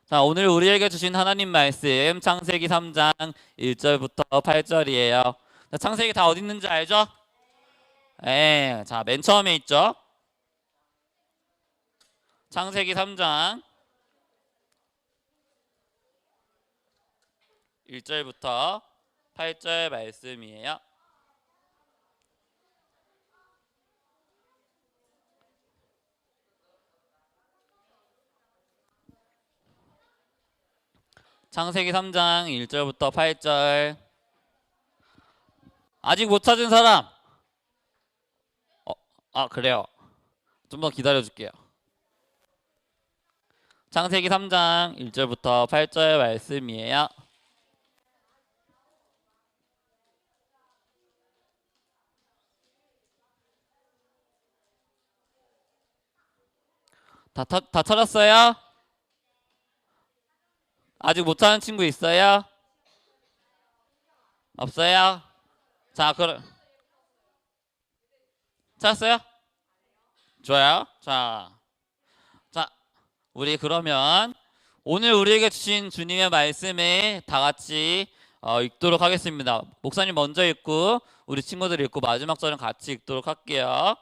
자, 오늘 우리에게 주신 하나님 말씀 창세기 3장 1절부터 8절이에요. 자, 창세기 다 어디 있는지 알죠? 예, 자, 맨 처음에 있죠? 창세기 3장 1절부터 8절 말씀이에요. 창세기 3장 1절부터 8절. 아직 못 찾은 사람? 그래요. 좀 더 기다려 줄게요. 창세기 3장 1절부터 8절 말씀이에요. 다 찾았어요? 아직 못 찾은 친구 있어요? 없어요? 자, 그럼 찾았어요? 좋아요. 자, 우리 그러면 오늘 우리에게 주신 주님의 말씀을 다 같이 읽도록 하겠습니다. 목사님 먼저 읽고 우리 친구들 읽고 마지막 절은 같이 읽도록 할게요.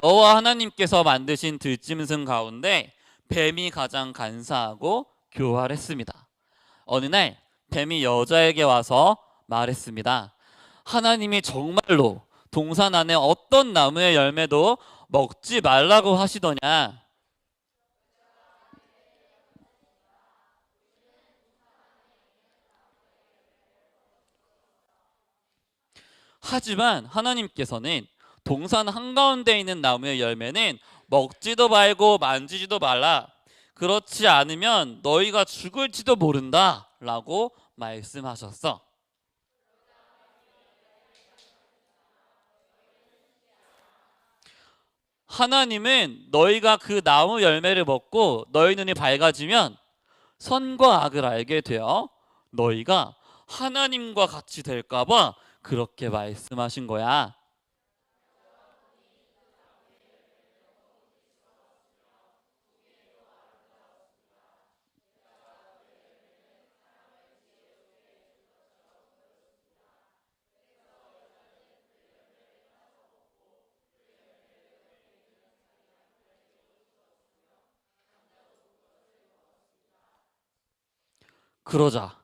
여호와 하나님께서 만드신 들짐승 가운데 뱀이 가장 간사하고 교활했습니다. 어느 날 뱀이 여자에게 와서 말했습니다. 하나님이 정말로 동산 안에 어떤 나무의 열매도 먹지 말라고 하시더냐? 하지만 하나님께서는 동산 한가운데 있는 나무의 열매는 먹지도 말고 만지지도 말라. 그렇지 않으면 너희가 죽을지도 모른다 라고 말씀하셨어. 하나님은 너희가 그 나무 열매를 먹고 너희 눈이 밝아지면 선과 악을 알게 되어 너희가 하나님과 같이 될까 봐 그렇게 말씀하신 거야. 그러자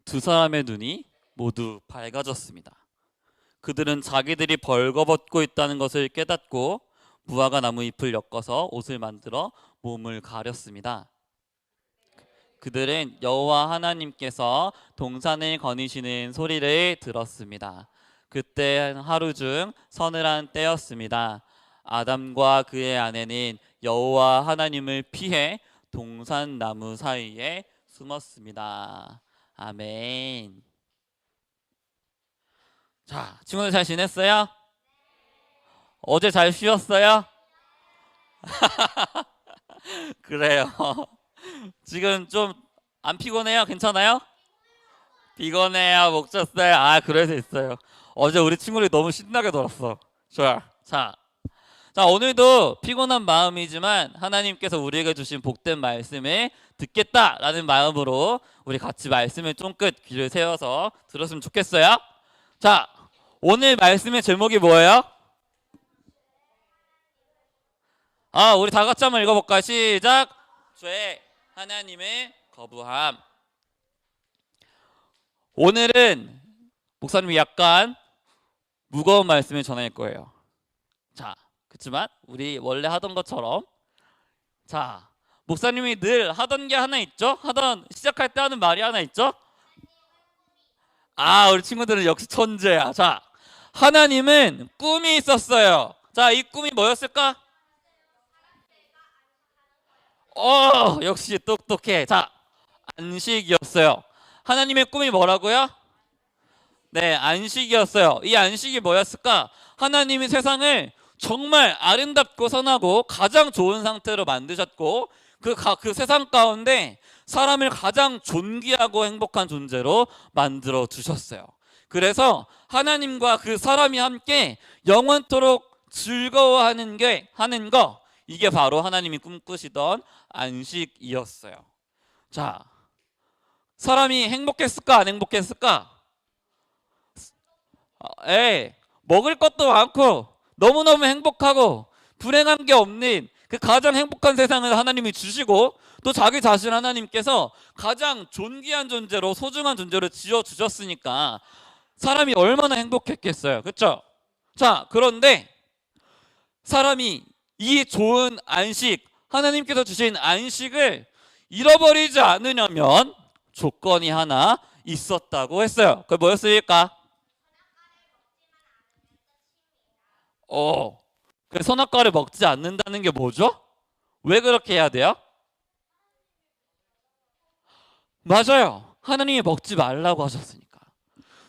두 사람의 눈이 모두 밝아졌습니다. 그들은 자기들이 벌거벗고 있다는 것을 깨닫고 무화과 나무 잎을 엮어서 옷을 만들어 몸을 가렸습니다. 그들은 여호와 하나님께서 동산을 거니시는 소리를 들었습니다. 그때 하루 중 서늘한 때였습니다. 아담과 그의 아내는 여호와 하나님을 피해 동산 나무 사이에 숨었습니다. 아멘. 자, 친구들 잘 지냈어요? 어제 잘 쉬었어요? 그래요. 지금 좀 안 피곤해요? 괜찮아요? 피곤해요. 목 쳤어요. 그래서 있어요. 어제 우리 친구들이 너무 신나게 놀았어. 좋아. 자, 오늘도 피곤한 마음이지만 하나님께서 우리에게 주신 복된 말씀을 듣겠다라는 마음으로 우리 같이 말씀을 쫑긋 귀를 세워서 들었으면 좋겠어요. 자, 오늘 말씀의 제목이 뭐예요? 우리 다 같이 한번 읽어볼까요? 시작. 죄, 하나님의 거부함. 오늘은 목사님이 약간 무거운 말씀을 전할 거예요. 자, 그렇지만 우리 원래 하던 것처럼, 자, 목사님이 늘 하던 게 하나 있죠? 시작할 때 하는 말이 하나 있죠? 우리 친구들은 역시 천재야. 자, 하나님은 꿈이 있었어요. 자, 이 꿈이 뭐였을까? 역시 똑똑해. 자, 안식이었어요. 하나님의 꿈이 뭐라고요? 네, 안식이었어요. 이 안식이 뭐였을까? 하나님이 세상을 정말 아름답고 선하고 가장 좋은 상태로 만드셨고 그 세상 가운데 사람을 가장 존귀하고 행복한 존재로 만들어 주셨어요. 그래서 하나님과 그 사람이 함께 영원토록 즐거워하는 거, 이게 바로 하나님이 꿈꾸시던 안식이었어요. 자, 사람이 행복했을까 안 행복했을까? 먹을 것도 많고 너무너무 행복하고 불행한 게 없는 그 가장 행복한 세상을 하나님이 주시고 또 자기 자신 하나님께서 가장 존귀한 존재로 소중한 존재로 지어주셨으니까 사람이 얼마나 행복했겠어요. 그렇죠? 자, 그런데 사람이 이 좋은 안식, 하나님께서 주신 안식을 잃어버리지 않으려면 조건이 하나 있었다고 했어요. 그게 뭐였을까? 그 선악과를 먹지 않는다는 게 뭐죠? 왜 그렇게 해야 돼요? 맞아요. 하나님이 먹지 말라고 하셨으니까.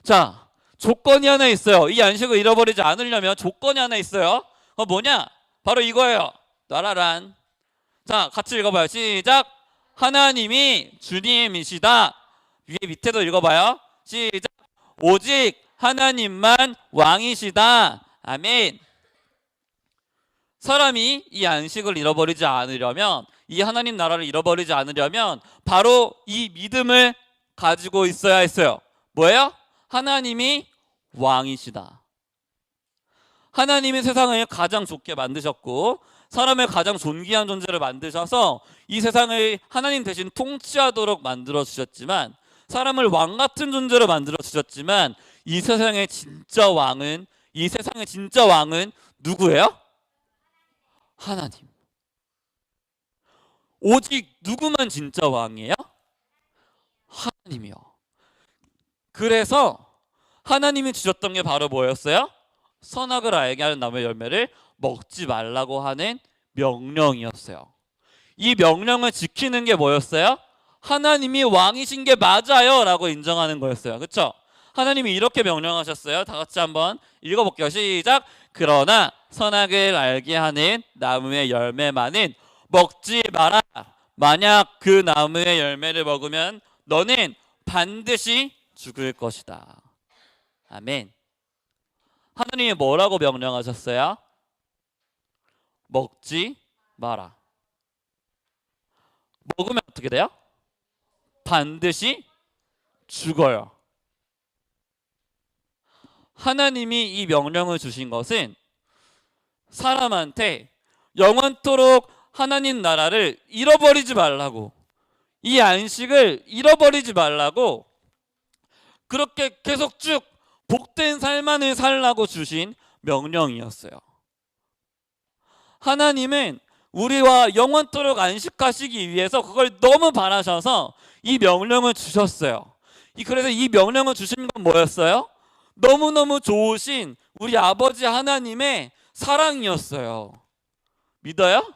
자, 조건이 하나 있어요. 이 안식을 잃어버리지 않으려면 조건이 하나 있어요. 뭐냐? 바로 이거예요. 따라란. 자, 같이 읽어봐요. 시작. 하나님이 주님이시다. 위에 밑에도 읽어봐요. 시작. 오직 하나님만 왕이시다. 아멘. 사람이 이 안식을 잃어버리지 않으려면, 이 하나님 나라를 잃어버리지 않으려면 바로 이 믿음을 가지고 있어야 했어요. 뭐예요? 하나님이 왕이시다. 하나님이 세상을 가장 좋게 만드셨고 사람을 가장 존귀한 존재를 만드셔서 이 세상을 하나님 대신 통치하도록 만들어 주셨지만, 사람을 왕 같은 존재로 만들어 주셨지만, 이 세상의 진짜 왕은 누구예요? 하나님. 오직 누구만 진짜 왕이에요? 하나님이요. 그래서 하나님이 주셨던 게 바로 뭐였어요? 선악을 알게 하는 나무의 열매를 먹지 말라고 하는 명령이었어요. 이 명령을 지키는 게 뭐였어요? 하나님이 왕이신 게 맞아요 라고 인정하는 거였어요. 그렇죠? 하나님이 이렇게 명령하셨어요. 다 같이 한번 읽어볼게요. 시작. 그러나 선악을 알게 하는 나무의 열매만은 먹지 마라. 만약 그 나무의 열매를 먹으면 너는 반드시 죽을 것이다. 아멘. 하나님이 뭐라고 명령하셨어요? 먹지 마라. 먹으면 어떻게 돼요? 반드시 죽어요. 하나님이 이 명령을 주신 것은 사람한테 영원토록 하나님 나라를 잃어버리지 말라고, 이 안식을 잃어버리지 말라고, 그렇게 계속 쭉 복된 삶만을 살라고 주신 명령이었어요. 하나님은 우리와 영원토록 안식하시기 위해서 그걸 너무 바라셔서 이 명령을 주셨어요. 그래서 이 명령을 주신 건 뭐였어요? 너무너무 좋으신 우리 아버지 하나님의 사랑이었어요. 믿어요?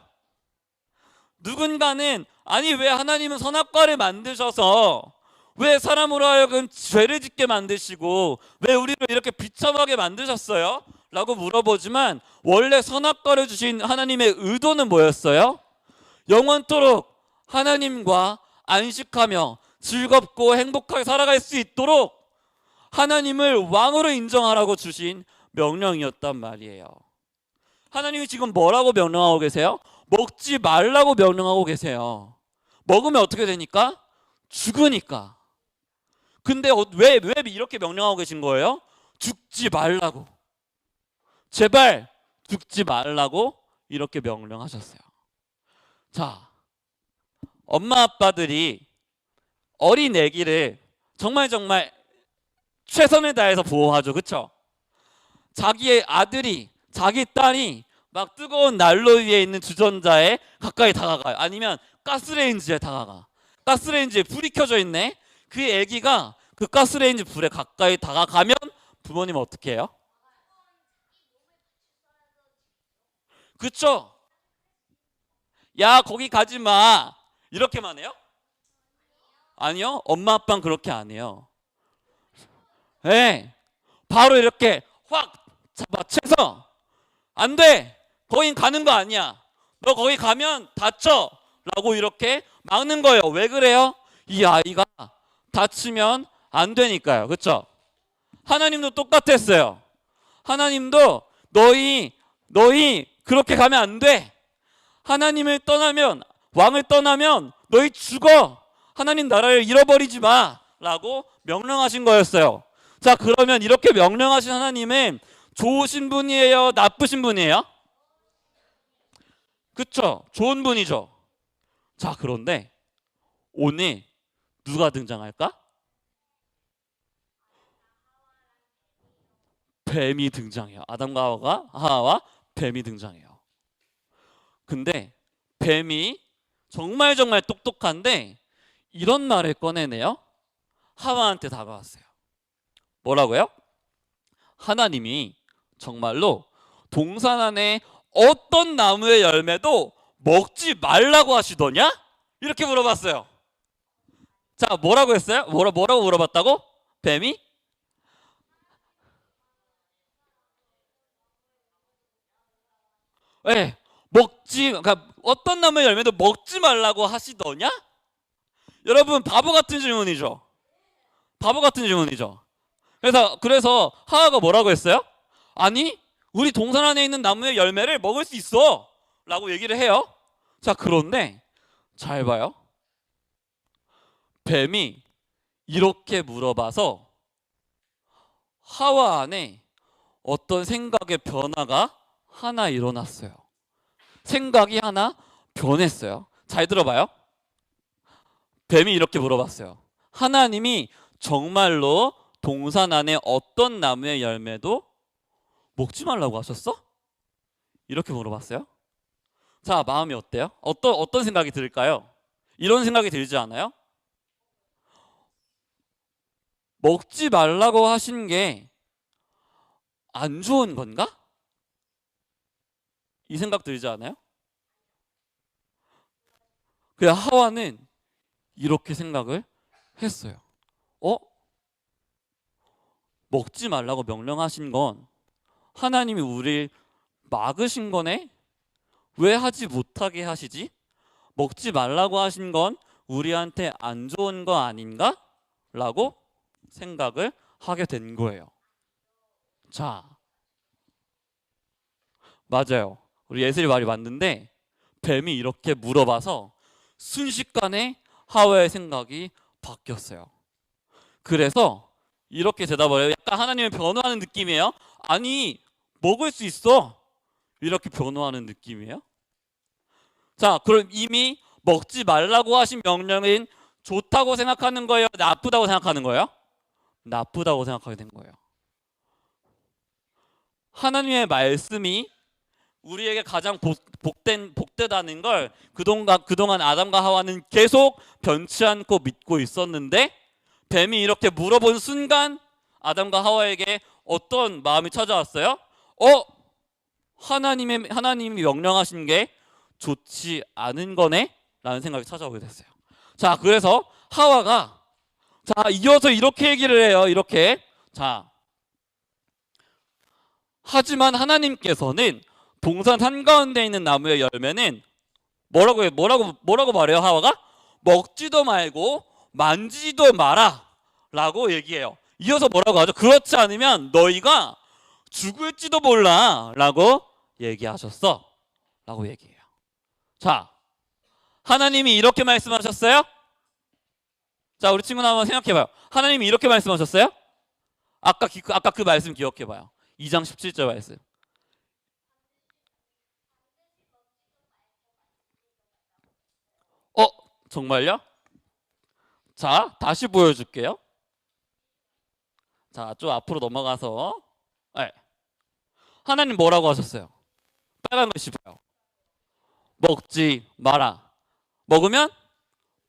누군가는 아니 왜 하나님은 선악과를 만드셔서 왜 사람으로 하여금 죄를 짓게 만드시고 왜 우리를 이렇게 비참하게 만드셨어요? 라고 물어보지만 원래 선악과를 주신 하나님의 의도는 뭐였어요? 영원토록 하나님과 안식하며 즐겁고 행복하게 살아갈 수 있도록 하나님을 왕으로 인정하라고 주신 명령이었단 말이에요. 하나님이 지금 뭐라고 명령하고 계세요? 먹지 말라고 명령하고 계세요. 먹으면 어떻게 되니까? 죽으니까. 근데 왜 이렇게 명령하고 계신 거예요? 죽지 말라고. 제발 죽지 말라고 이렇게 명령하셨어요. 자, 엄마 아빠들이 어린 애기를 정말 최선을 다해서 보호하죠. 그렇죠? 자기의 아들이, 자기 딸이 막 뜨거운 난로 위에 있는 주전자에 가까이 다가가요. 아니면 가스레인지에 다가가. 가스레인지에 불이 켜져 있네. 그 애기가 그 가스레인지 불에 가까이 다가가면 부모님은 어떻게 해요? 그쵸? 야 거기 가지 마 이렇게만 해요? 아니요, 엄마 아빠는 그렇게 안 해요. 네, 바로 이렇게 확 잡아채서 안 돼, 거긴 가는 거 아니야, 너 거기 가면 다쳐 라고 이렇게 막는 거예요. 왜 그래요? 이 아이가 다치면 안 되니까요. 그렇죠? 하나님도 똑같았어요. 하나님도 너희 그렇게 가면 안 돼. 하나님을 떠나면, 왕을 떠나면 너희 죽어. 하나님 나라를 잃어버리지 마. 라고 명령하신 거였어요. 자, 그러면 이렇게 명령하신 하나님은 좋으신 분이에요? 나쁘신 분이에요? 그쵸? 좋은 분이죠. 자, 그런데 오늘 누가 등장할까? 뱀이 등장해요. 아담과 하와와 뱀이 등장해요. 근데 뱀이 정말 정말 똑똑한데 이런 말을 꺼내네요. 하와한테 다가왔어요. 뭐라고요? 하나님이 정말로 동산 안에 어떤 나무의 열매도 먹지 말라고 하시더냐? 이렇게 물어봤어요. 자, 뭐라고 했어요? 뭐라고 물어봤다고? 뱀이? 네, 그러니까 어떤 나무의 열매도 먹지 말라고 하시더냐? 여러분, 바보 같은 질문이죠. 바보 같은 질문이죠. 그래서 하하가 뭐라고 했어요? 아니, 우리 동산 안에 있는 나무의 열매를 먹을 수 있어 라고 얘기를 해요. 자, 그런데 잘 봐요. 뱀이 이렇게 물어봐서 하와 안에 어떤 생각의 변화가 하나 일어났어요. 생각이 하나 변했어요. 잘 들어봐요. 뱀이 이렇게 물어봤어요. 하나님이 정말로 동산 안에 어떤 나무의 열매도 먹지 말라고 하셨어? 이렇게 물어봤어요. 자, 마음이 어때요? 어떤 생각이 들까요? 이런 생각이 들지 않아요? 먹지 말라고 하신 게 안 좋은 건가? 이 생각 들지 않아요? 그냥 하와는 이렇게 생각을 했어요. 먹지 말라고 명령하신 건 하나님이 우리를 막으신 거네? 왜 하지 못하게 하시지? 먹지 말라고 하신 건 우리한테 안 좋은 거 아닌가? 라고 생각을 하게 된 거예요. 자, 맞아요. 우리 예슬이 말이 맞는데 뱀이 이렇게 물어봐서 순식간에 하와의 생각이 바뀌었어요. 그래서 이렇게 대답을 해요. 약간 하나님을 변호하는 느낌이에요. 아니, 먹을 수 있어. 이렇게 변호하는 느낌이에요. 자, 그럼 이미 먹지 말라고 하신 명령은 좋다고 생각하는 거예요? 나쁘다고 생각하는 거예요? 나쁘다고 생각하게 된 거예요. 하나님의 말씀이 우리에게 가장 복되다는 걸 그동안 아담과 하와는 계속 변치 않고 믿고 있었는데 뱀이 이렇게 물어본 순간 아담과 하와에게 어떤 마음이 찾아왔어요? 하나님이 명령하신 게 좋지 않은 거네? 라는 생각이 찾아오게 됐어요. 자, 그래서 하와가 이어서 이렇게 얘기를 해요. 이렇게. 자, 하지만 하나님께서는 동산 한가운데 있는 나무의 열매는 뭐라고 말해요? 하와가 먹지도 말고 만지지도 마라 라고 얘기해요. 이어서 뭐라고 하죠? 그렇지 않으면 너희가 죽을지도 몰라 라고 얘기하셨어 라고 얘기해요. 자, 하나님이 이렇게 말씀하셨어요? 자, 우리 친구나 한번 생각해봐요. 하나님이 이렇게 말씀하셨어요? 아까 그 말씀 기억해봐요. 2장 17절 말씀. 정말요? 자, 다시 보여줄게요. 자, 좀 앞으로 넘어가서 네. 하나님 뭐라고 하셨어요? 빨간 글씨 봐요. 먹지 마라. 먹으면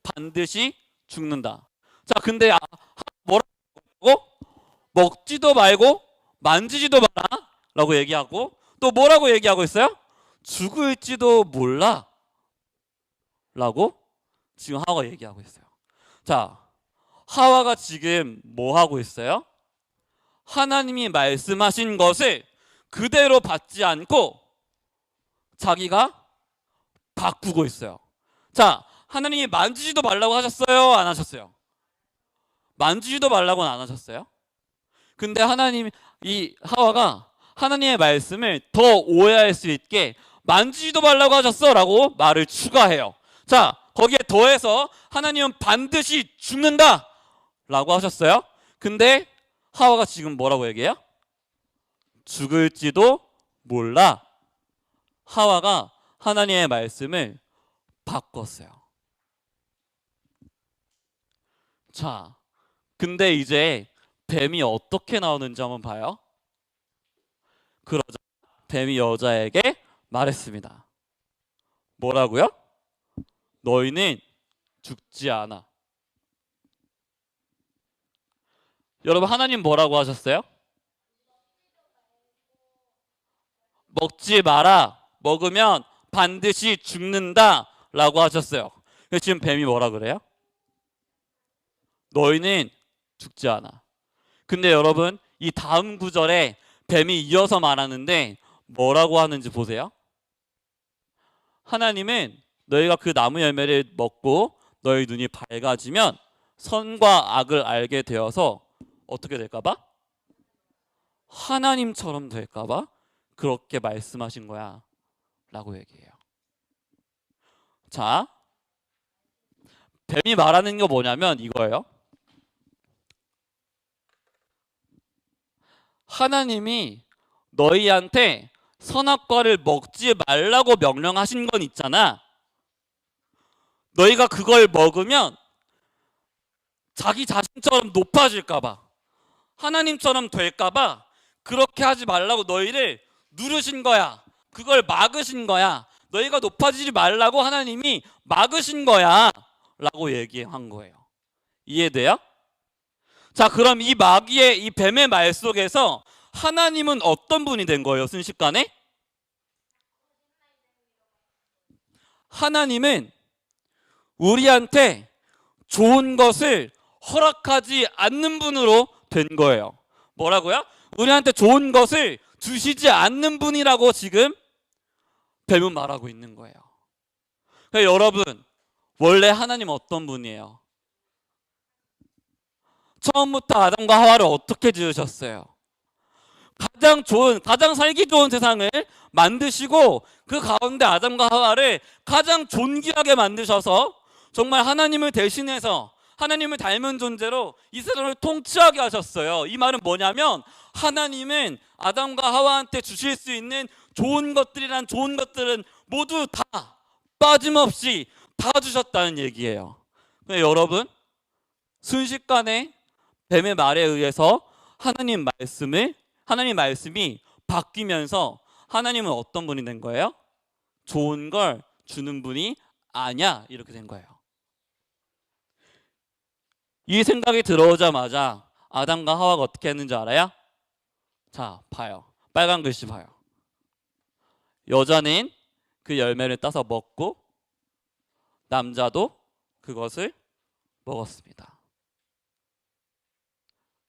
반드시 죽는다. 자, 근데 뭐라고? 먹지도 말고 만지지도 마라 라고 얘기하고 또 뭐라고 얘기하고 있어요? 죽을지도 몰라 라고 지금 하와가 얘기하고 있어요. 자, 하와가 지금 뭐 하고 있어요? 하나님이 말씀하신 것을 그대로 받지 않고 자기가 바꾸고 있어요. 자, 하나님이 만지지도 말라고 하셨어요? 안 하셨어요? 만지지도 말라고는 안 하셨어요? 근데 이 하와가 하나님의 말씀을 더 오해할 수 있게 만지지도 말라고 하셨어 라고 말을 추가해요. 자, 거기에 더해서 하나님은 반드시 죽는다 라고 하셨어요. 근데 하와가 지금 뭐라고 얘기해요? 죽을지도 몰라. 하와가 하나님의 말씀을 바꿨어요. 자, 근데 이제 뱀이 어떻게 나오는지 한번 봐요. 그러자 뱀이 여자에게 말했습니다. 뭐라고요? 너희는 죽지 않아. 여러분, 하나님 뭐라고 하셨어요? 먹지 마라. 먹으면 반드시 죽는다 라고 하셨어요. 그래서 지금 뱀이 뭐라 그래요? 너희는 죽지 않아. 근데 여러분, 이 다음 구절에 뱀이 이어서 말하는데 뭐라고 하는지 보세요. 하나님은 너희가 그 나무 열매를 먹고 너희 눈이 밝아지면 선과 악을 알게 되어서 어떻게 될까봐? 하나님처럼 될까봐 그렇게 말씀하신 거야 라고 얘기해요. 자, 뱀이 말하는 게 뭐냐면 이거예요. 하나님이 너희한테 선악과를 먹지 말라고 명령하신 건 있잖아. 너희가 그걸 먹으면 자기 자신처럼 높아질까봐, 하나님처럼 될까봐 그렇게 하지 말라고 너희를 누르신 거야. 그걸 막으신 거야. 너희가 높아지지 말라고 하나님이 막으신 거야 라고 얘기한 거예요. 이해돼요? 자, 그럼 이 마귀의, 이 뱀의 말 속에서 하나님은 어떤 분이 된 거예요? 순식간에? 하나님은 우리한테 좋은 것을 허락하지 않는 분으로 된 거예요. 뭐라고요? 우리한테 좋은 것을 주시지 않는 분이라고 지금 뱀은 말하고 있는 거예요. 그러니까 여러분, 원래 하나님 어떤 분이에요? 처음부터 아담과 하와를 어떻게 지으셨어요? 가장 좋은, 가장 살기 좋은 세상을 만드시고 그 가운데 아담과 하와를 가장 존귀하게 만드셔서 정말 하나님을 대신해서 하나님을 닮은 존재로 이 세상을 통치하게 하셨어요. 이 말은 뭐냐면 하나님은 아담과 하와한테 주실 수 있는 좋은 것들이란 좋은 것들은 모두 다 빠짐없이 다 주셨다는 얘기예요. 여러분, 순식간에 뱀의 말에 의해서 하나님 말씀이 바뀌면서 하나님은 어떤 분이 된 거예요? 좋은 걸 주는 분이 아니야, 이렇게 된 거예요. 이 생각이 들어오자마자 아담과 하와가 어떻게 했는지 알아요? 자, 봐요. 빨간 글씨 봐요. 여자는 그 열매를 따서 먹고 남자도 그것을 먹었습니다.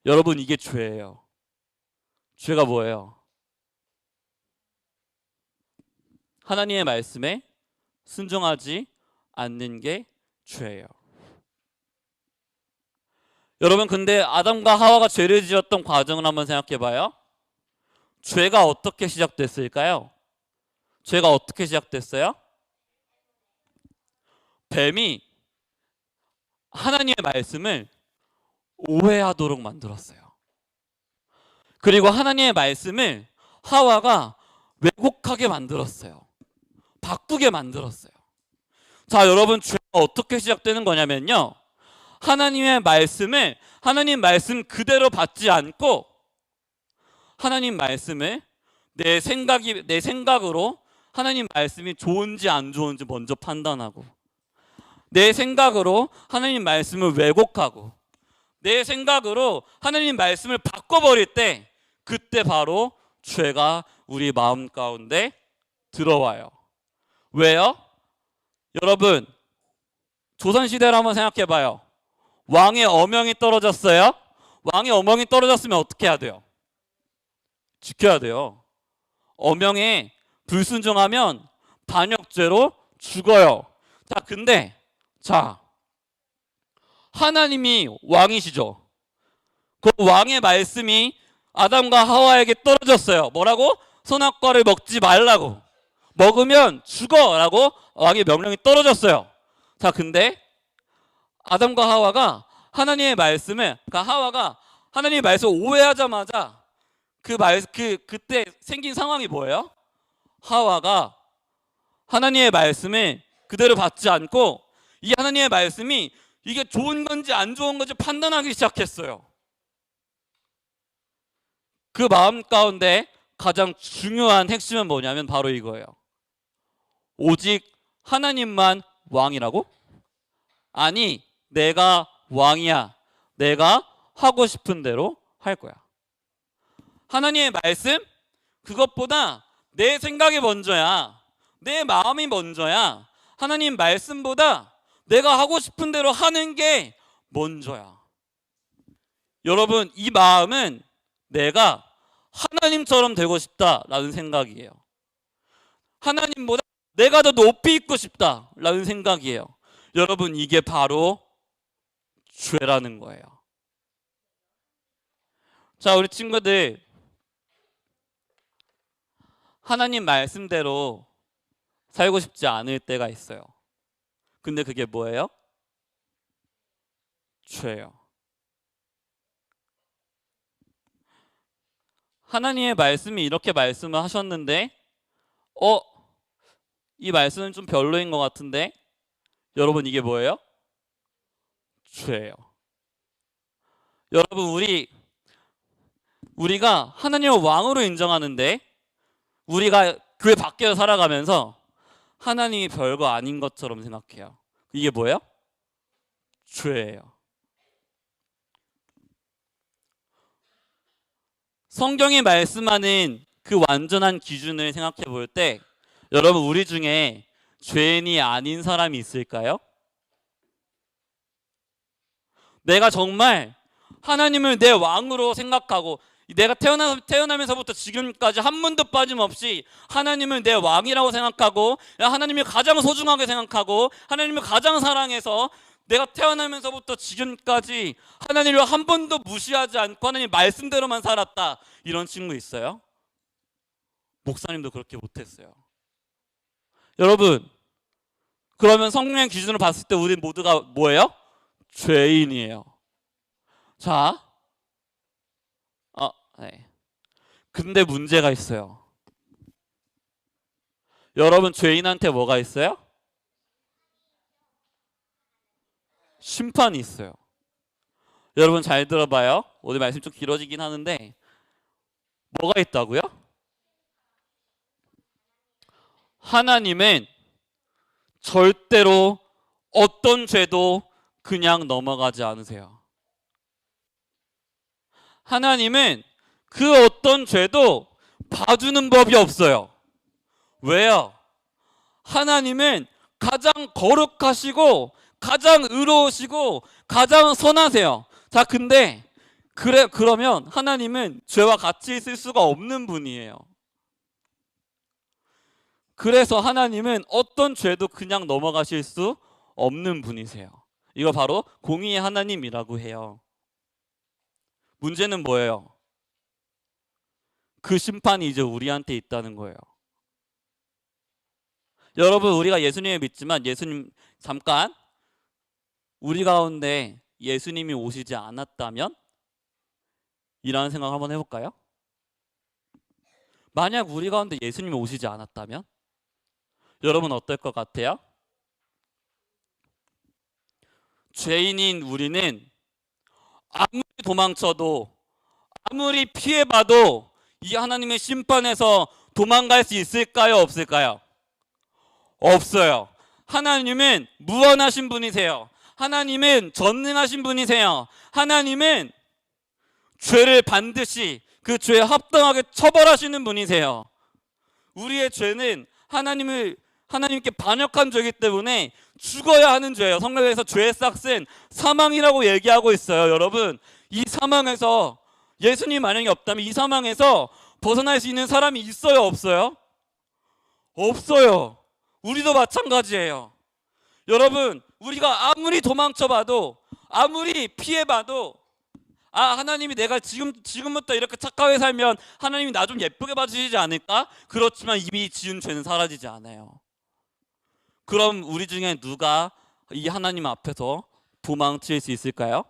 여러분, 이게 죄예요. 죄가 뭐예요? 하나님의 말씀에 순종하지 않는 게 죄예요. 여러분, 근데 아담과 하와가 죄를 지었던 과정을 한번 생각해 봐요. 죄가 어떻게 시작됐을까요? 죄가 어떻게 시작됐어요? 뱀이 하나님의 말씀을 오해하도록 만들었어요. 그리고 하나님의 말씀을 하와가 왜곡하게 만들었어요. 바꾸게 만들었어요. 자, 여러분, 죄가 어떻게 시작되는 거냐면요, 하나님의 말씀을 하나님 말씀 그대로 받지 않고 하나님 말씀을 내 생각으로 하나님 말씀이 좋은지 안 좋은지 먼저 판단하고, 내 생각으로 하나님 말씀을 왜곡하고, 내 생각으로 하나님 말씀을 바꿔버릴 때 그때 바로 죄가 우리 마음 가운데 들어와요. 왜요? 여러분, 조선시대를 한번 생각해 봐요. 왕의 어명이 떨어졌어요. 왕의 어명이 떨어졌으면 어떻게 해야 돼요? 지켜야 돼요. 어명에 불순종하면 반역죄로 죽어요. 자, 근데 하나님이 왕이시죠. 그 왕의 말씀이 아담과 하와에게 떨어졌어요. 뭐라고? 선악과를 먹지 말라고. 먹으면 죽어라고 왕의 명령이 떨어졌어요. 자, 근데 아담과 하와가 하나님의 말씀을, 그러니까 하와가 하나님의 말씀을 오해하자마자 그때 생긴 상황이 뭐예요? 하와가 하나님의 말씀을 그대로 받지 않고 이 하나님의 말씀이 이게 좋은 건지 안 좋은 건지 판단하기 시작했어요. 그 마음 가운데 가장 중요한 핵심은 뭐냐면 바로 이거예요. 오직 하나님만 왕이라고? 아니, 내가 왕이야. 내가 하고 싶은 대로 할 거야. 하나님의 말씀? 그것보다 내 생각이 먼저야. 내 마음이 먼저야. 하나님 말씀보다 내가 하고 싶은 대로 하는 게 먼저야. 여러분, 이 마음은 내가 하나님처럼 되고 싶다라는 생각이에요. 하나님보다 내가 더 높이 있고 싶다라는 생각이에요. 여러분, 이게 바로 죄라는 거예요. 자, 우리 친구들, 하나님 말씀대로 살고 싶지 않을 때가 있어요. 근데 그게 뭐예요? 죄예요. 하나님의 말씀이 이렇게 말씀을 하셨는데 이 말씀은 좀 별로인 것 같은데, 여러분, 이게 뭐예요? 죄예요. 여러분, 우리가 하나님을 왕으로 인정하는데 우리가 교회 밖에서 살아가면서 하나님이 별거 아닌 것처럼 생각해요. 이게 뭐예요? 죄예요. 성경이 말씀하는 그 완전한 기준을 생각해 볼 때 여러분, 우리 중에 죄인이 아닌 사람이 있을까요? 내가 정말 하나님을 내 왕으로 생각하고 내가 태어나면서부터 지금까지 한 번도 빠짐없이 하나님을 내 왕이라고 생각하고 하나님을 가장 소중하게 생각하고 하나님을 가장 사랑해서 내가 태어나면서부터 지금까지 하나님을 한 번도 무시하지 않고 하나님 말씀대로만 살았다, 이런 친구 있어요? 목사님도 그렇게 못했어요. 여러분, 그러면 성령의 기준으로 봤을 때 우리 모두가 뭐예요? 죄인이에요. 자, 네. 근데 문제가 있어요. 여러분, 죄인한테 뭐가 있어요? 심판이 있어요. 여러분, 잘 들어봐요. 오늘 말씀 좀 길어지긴 하는데 뭐가 있다고요? 하나님은 절대로 어떤 죄도 그냥 넘어가지 않으세요. 하나님은 그 어떤 죄도 봐주는 법이 없어요. 왜요? 하나님은 가장 거룩하시고 가장 의로우시고 가장 선하세요. 자, 근데 그러면 하나님은 죄와 같이 있을 수가 없는 분이에요. 그래서 하나님은 어떤 죄도 그냥 넘어가실 수 없는 분이세요. 이거 바로 공의의 하나님이라고 해요. 문제는 뭐예요? 그 심판이 이제 우리한테 있다는 거예요. 여러분, 우리가 예수님을 믿지만 예수님, 잠깐, 우리 가운데 예수님이 오시지 않았다면? 이라는 생각 한번 해볼까요? 만약 우리 가운데 예수님이 오시지 않았다면? 여러분, 어떨 것 같아요? 죄인인 우리는 아무리 도망쳐도 아무리 피해봐도 이 하나님의 심판에서 도망갈 수 있을까요? 없을까요? 없어요. 하나님은 무한하신 분이세요. 하나님은 전능하신 분이세요. 하나님은 죄를 반드시 그 죄에 합당하게 처벌하시는 분이세요. 우리의 죄는 하나님께 반역한 죄이기 때문에 죽어야 하는 죄예요. 성경에서 죄의 싹은 사망이라고 얘기하고 있어요. 여러분, 이 사망에서 예수님 만약에 없다면 이 사망에서 벗어날 수 있는 사람이 있어요? 없어요? 없어요. 우리도 마찬가지예요. 여러분, 우리가 아무리 도망쳐봐도 아무리 피해봐도 아, 하나님이 내가 지금부터 이렇게 착하게 살면 하나님이 나 좀 예쁘게 봐주시지 않을까? 그렇지만 이미 지은 죄는 사라지지 않아요. 그럼 우리 중에 누가 이 하나님 앞에서 도망칠 수 있을까요?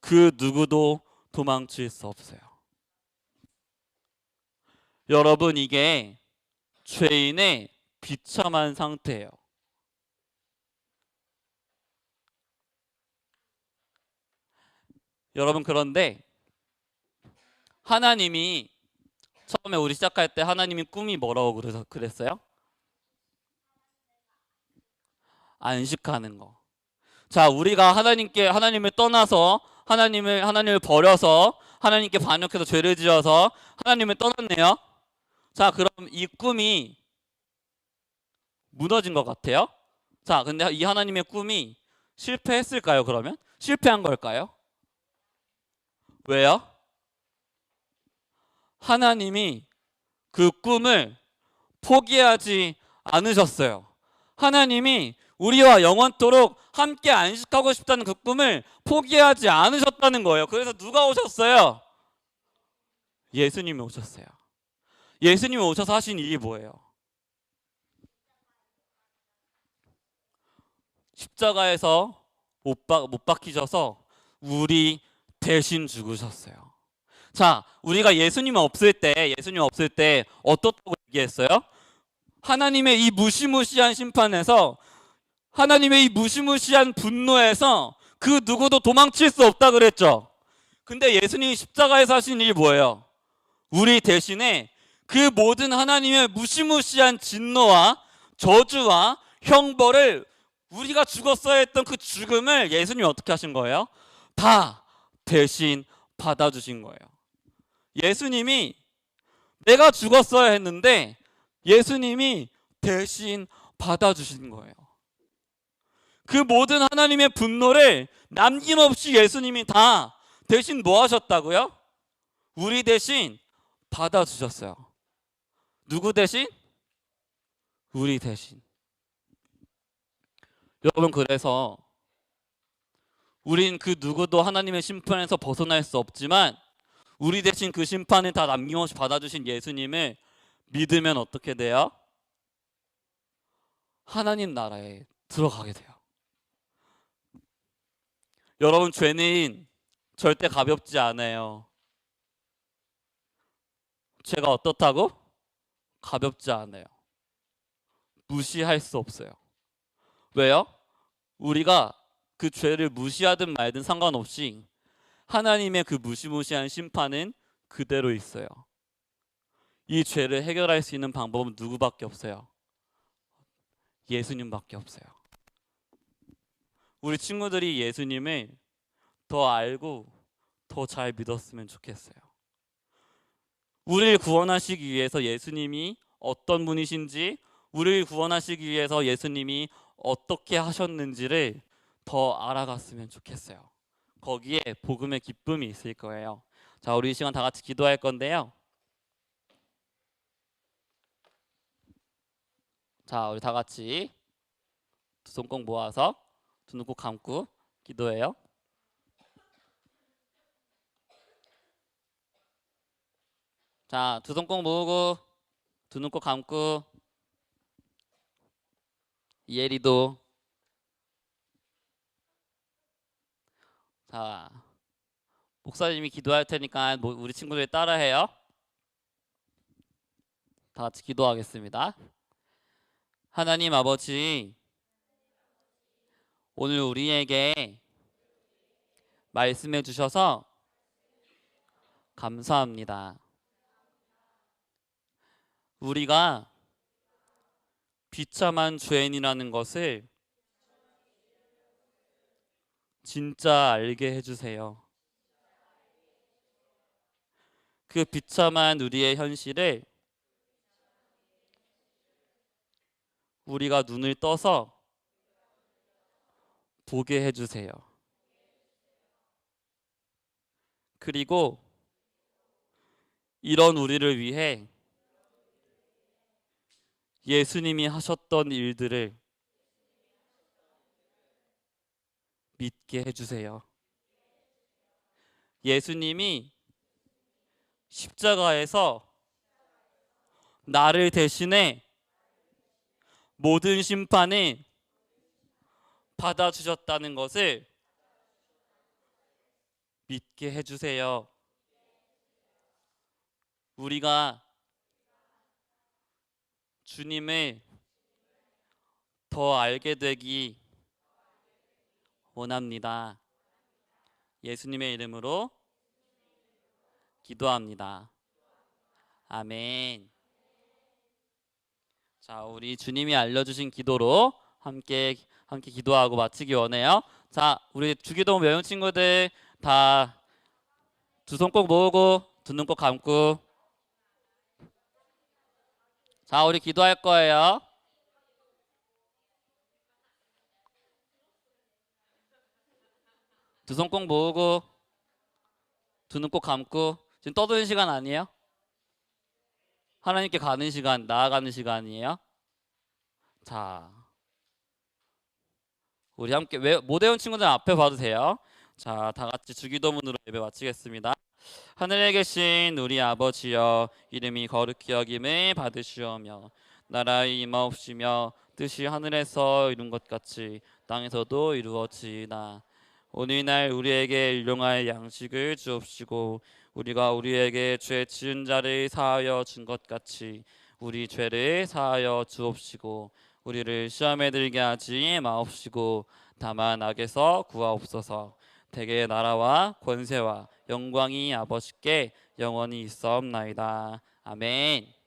그 누구도 도망칠 수 없어요. 여러분, 이게 죄인의 비참한 상태예요. 여러분, 그런데 하나님이 처음에 우리 시작할 때 하나님이 꿈이 뭐라고 그랬어요? 안식하는 거. 자, 우리가 하나님을 떠나서 하나님을 버려서 하나님께 반역해서 죄를 지어서 하나님을 떠났네요. 자, 그럼 이 꿈이 무너진 것 같아요. 자, 근데 이 하나님의 꿈이 실패했을까요? 그러면 실패한 걸까요? 왜요? 하나님이 그 꿈을 포기하지 않으셨어요. 하나님이 우리와 영원토록 함께 안식하고 싶다는 그 꿈을 포기하지 않으셨다는 거예요. 그래서 누가 오셨어요? 예수님이 오셨어요. 예수님이 오셔서 하신 일이 뭐예요? 십자가에서 못 박히셔서 우리 대신 죽으셨어요. 자, 우리가 예수님 없을 때 어떻다고 얘기했어요? 하나님의 이 무시무시한 심판에서, 하나님의 이 무시무시한 분노에서 그 누구도 도망칠 수 없다 그랬죠. 근데 예수님이 십자가에서 하신 일이 뭐예요? 우리 대신에 그 모든 하나님의 무시무시한 진노와 저주와 형벌을, 우리가 죽었어야 했던 그 죽음을 예수님이 어떻게 하신 거예요? 다 대신 받아주신 거예요. 예수님이, 내가 죽었어야 했는데 예수님이 대신 받아주신 거예요. 그 모든 하나님의 분노를 남김없이 예수님이 다 대신 뭐 하셨다고요? 우리 대신 받아주셨어요. 누구 대신? 우리 대신. 여러분, 그래서 우린 그 누구도 하나님의 심판에서 벗어날 수 없지만 우리 대신 그 심판을 다 남김없이 받아주신 예수님을 믿으면 어떻게 돼요? 하나님 나라에 들어가게 돼요. 여러분, 죄는 절대 가볍지 않아요. 죄가 어떻다고? 가볍지 않아요. 무시할 수 없어요. 왜요? 우리가 그 죄를 무시하든 말든 상관없이 하나님의 그 무시무시한 심판은 그대로 있어요. 이 죄를 해결할 수 있는 방법은 누구밖에 없어요? 예수님밖에 없어요. 우리 친구들이 예수님을 더 알고 더 잘 믿었으면 좋겠어요. 우리를 구원하시기 위해서 예수님이 어떤 분이신지, 우리를 구원하시기 위해서 예수님이 어떻게 하셨는지를 더 알아갔으면 좋겠어요. 거기에 복음의 기쁨이 있을 거예요. 자, 우리 이 시간 다 같이 기도할 건데요. 자, 우리 다 같이 두 손 꼭 모아서 두 눈 꼭 감고 기도해요. 자, 두 손 꼭 모으고 두 눈 꼭 감고, 이혜리도. 자, 목사님이 기도할 테니까 우리 친구들이 따라해요. 다 같이 기도하겠습니다. 하나님 아버지, 오늘 우리에게 말씀해 주셔서 감사합니다. 우리가 비참한 죄인이라는 것을 진짜 알게 해주세요. 그 비참한 우리의 현실을 우리가 눈을 떠서 보게 해주세요. 그리고 이런 우리를 위해 예수님이 하셨던 일들을 믿게 해주세요. 예수님이 십자가에서 나를 대신해 모든 심판을 받아주셨다는 것을 믿게 해주세요. 우리가 주님을 더 알게 되기 원합니다. 예수님의 이름으로 기도합니다. 아멘. 자, 우리 주님이 알려주신 기도로 함께 기도하고 마치기 원해요. 자, 우리 주기도 외운 친구들 다 두 손 꼭 모으고 두 눈 꼭 감고, 자, 우리 기도할 거예요. 두 손 꼭 모으고 두 눈 꼭 감고. 지금 떠드는 시간 아니에요? 하나님께 가는 시간, 나아가는 시간이에요. 자, 우리 함께 못 외운 친구들 앞에 봐도 돼요. 자, 다 같이 주기도문으로 예배 마치겠습니다. 하늘에 계신 우리 아버지여, 이름이 거룩히 여김을 받으시오며 나라의 임하옵시며 뜻이 하늘에서 이룬 것 같이 땅에서도 이루어지이다. 오늘날 우리에게 일용할 양식을 주옵시고 우리가 우리에게 죄 지은 자를 사하여 준 것 같이 우리 죄를 사하여 주옵시고 우리를 시험에 들게 하지 마옵시고 다만 악에서 구하옵소서. 대개의 나라와 권세와 영광이 아버지께 영원히 있사옵나이다. 아멘.